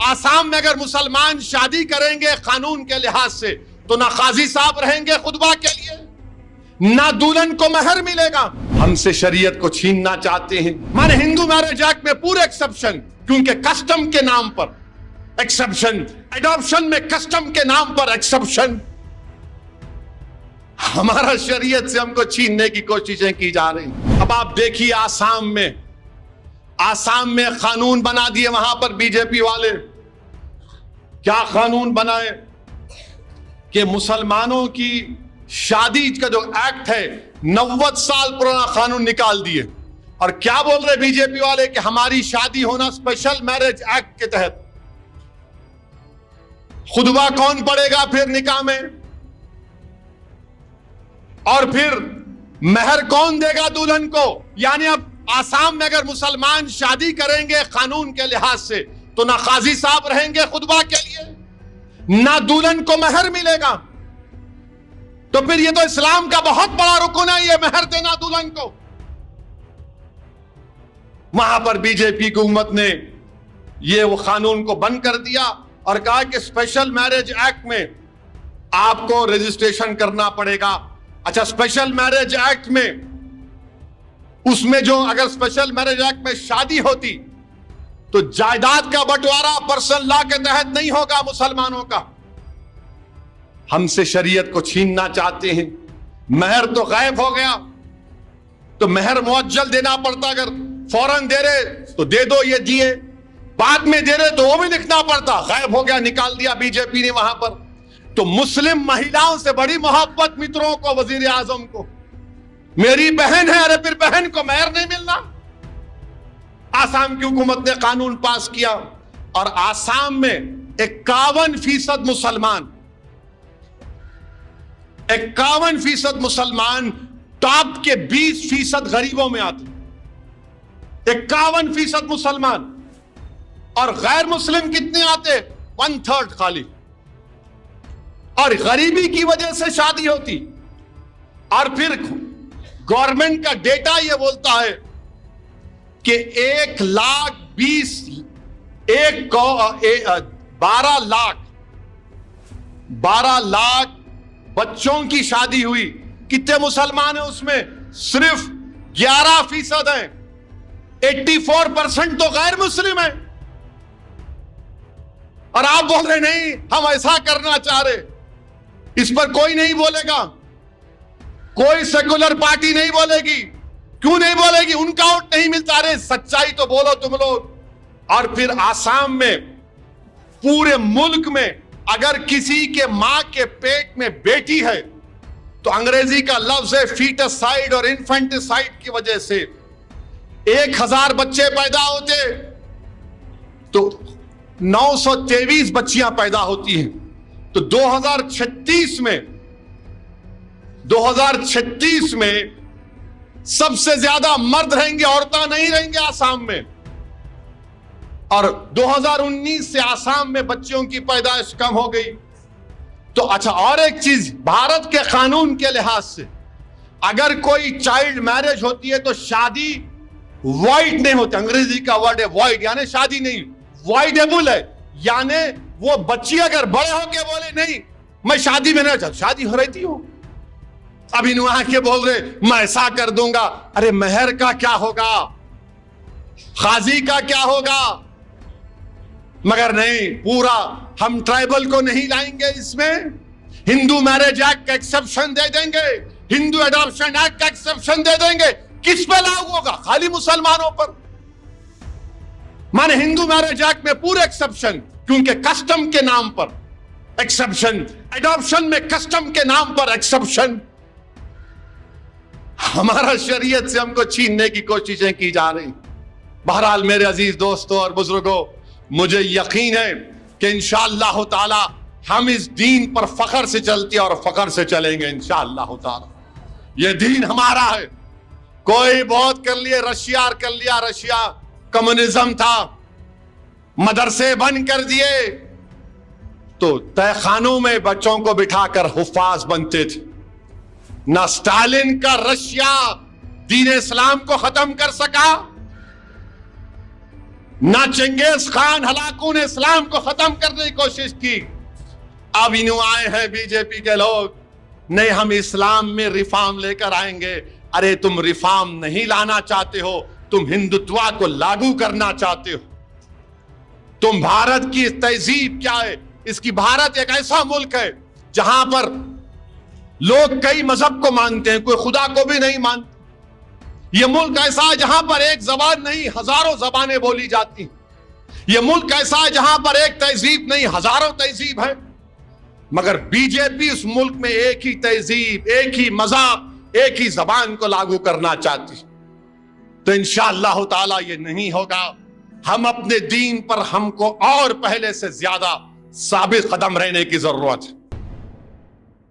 आसाम में अगर मुसलमान शादी करेंगे कानून के लिहाज से तो ना काजी साहब रहेंगे खुतबा के लिए, ना दुल्हन को महर मिलेगा। हमसे शरीयत को छीनना चाहते हैं। माने हिंदू मैरिज एक्ट में पूरे एक्सेप्शन, क्योंकि कस्टम के नाम पर एक्सेप्शन, एडॉप्शन में कस्टम के नाम पर एक्सेप्शन। हमारा शरीयत से हमको छीनने की कोशिशें की जा रही। अब आप देखिए आसाम में कानून बना दिए वहां पर बीजेपी वाले। क्या कानून बनाए कि मुसलमानों की शादी का जो एक्ट है 90 साल पुराना कानून निकाल दिए। और क्या बोल रहे बीजेपी वाले कि हमारी शादी होना स्पेशल मैरिज एक्ट के तहत। खुतबा कौन पढ़ेगा फिर निकाह में, और फिर महर कौन देगा दुल्हन को। यानी अब आसाम में अगर मुसलमान शादी करेंगे कानून के लिहाज से तो ना काजी साहब रहेंगे खुतबा के लिए, ना दुल्हन को महर मिलेगा। तो फिर ये तो इस्लाम का बहुत बड़ा रुकन है, ये महर देना दुल्हन को। वहां पर बीजेपी की हुकूमत ने ये वो कानून को बंद कर दिया और कहा कि स्पेशल मैरिज एक्ट में आपको रजिस्ट्रेशन करना पड़ेगा। अच्छा, स्पेशल मैरिज एक्ट में उसमें जो अगर स्पेशल मैरिज एक्ट में शादी होती तो जायदाद का बंटवारा पर्सनल लॉ के तहत नहीं होगा मुसलमानों का। हमसे शरीयत को छीनना चाहते हैं। महर तो गायब हो गया, तो महर मुअज्जल देना पड़ता। अगर फौरन दे रहे तो दे दो, ये दिए, बाद में दे रहे तो वो भी लिखना पड़ता। गायब हो गया, निकाल दिया बीजेपी ने वहां पर। तो मुस्लिम महिलाओं से बड़ी मोहब्बत मित्रों को, वजीर आजम को। मेरी बहन है, अरे फिर बहन को महर नहीं मिलना। आसाम की हुकूमत ने कानून पास किया और आसाम में 51% मुसलमान, 51% मुसलमान टॉप के 20% गरीबों में आते। 51% मुसलमान, और गैर मुस्लिम कितने आते? 1/3 खाली। और गरीबी की वजह से शादी होती। और फिर गवर्नमेंट का डेटा यह बोलता है कि 12 लाख बच्चों की शादी हुई। कितने मुसलमान हैं उसमें? सिर्फ 11% हैं। 84% तो गैर मुस्लिम है। और आप बोल रहे नहीं हम ऐसा करना चाह रहे। इस पर कोई नहीं बोलेगा, कोई सेकुलर पार्टी नहीं बोलेगी। क्यों नहीं बोलेगी? उनका वोट नहीं मिलता। रहे सच्चाई तो बोलो तुम लोग। और फिर आसाम में, पूरे मुल्क में अगर किसी के मां के पेट में बेटी है तो अंग्रेजी का लफ्ज है फीटसाइड और इन्फेंटिसाइड की वजह से 1000 बच्चे पैदा होते तो 923 बच्चियां पैदा होती हैं। तो 2036 में सबसे ज्यादा मर्द रहेंगे, औरतें नहीं रहेंगे आसाम में। और 2019 से आसाम में बच्चियों की पैदाइश कम हो गई। तो अच्छा, और एक चीज, भारत के कानून के लिहाज से अगर कोई चाइल्ड मैरिज होती है तो शादी वॉइड नहीं होती। अंग्रेजी का वर्ड है वॉइड, यानी शादी नहीं, वॉइडेबल है। यानी वो बच्ची अगर बड़े होके बोले नहीं मैं शादी में नहीं चाहता, शादी हो रही थी हो, अभी वहां के बोल रहे मैं ऐसा कर दूंगा। अरे महर का क्या होगा, खाजी का क्या होगा? मगर नहीं, पूरा हम ट्राइबल को नहीं लाएंगे इसमें। हिंदू मैरिज एक्ट का एक्सेप्शन दे देंगे, हिंदू एडॉप्शन एक्ट का एक्सेप्शन दे देंगे। किस पे लागू होगा? खाली मुसलमानों पर। माने हिंदू मैरिज एक्ट में पूरे एक्सेप्शन, क्योंकि कस्टम के नाम पर एक्सेप्शन, एडॉप्शन में कस्टम के नाम पर एक्सेप्शन। हमारा शरीयत से हमको छीनने की कोशिशें की जा रही। बहरहाल मेरे अजीज दोस्तों और बुजुर्गों, मुझे यकीन है कि इंशाअल्लाह ताला हम इस दीन पर फख्र से चलते और फख्र से चलेंगे इंशाअल्लाह ताला। ये दीन हमारा है। कोई बहुत कर लिए, रशिया कर लिया, रशिया कम्युनिज्म था, मदरसे बंद कर दिए तो तहखानों में बच्चों को बिठाकर हुफ्फाज बनते थे। ना स्टालिन का रशिया दीन इस्लाम को खत्म कर सका, ना चंगेज खान हलाकू ने इस्लाम को खत्म करने की कोशिश की। अब यूं आए हैं बीजेपी के लोग, नहीं हम इस्लाम में रिफॉर्म लेकर आएंगे। अरे तुम रिफॉर्म नहीं लाना चाहते हो, तुम हिंदुत्व को लागू करना चाहते हो। तुम भारत की तहजीब क्या है? इसकी भारत एक ऐसा मुल्क है जहां पर लोग कई मजहब को मानते हैं, कोई खुदा को भी नहीं मानते। यह मुल्क ऐसा है जहां पर एक जबान नहीं हजारों जबानें बोली जाती। यह मुल्क ऐसा है जहां पर एक तहजीब नहीं हजारों तहजीब है। मगर बीजेपी उस मुल्क में एक ही तहजीब, एक ही मजहब, एक ही जबान को लागू करना चाहती। तो इंशाअल्लाह ताला ये नहीं होगा। हम अपने दीन पर हमको और पहले से ज्यादा साबित कदम रहने की जरूरत है।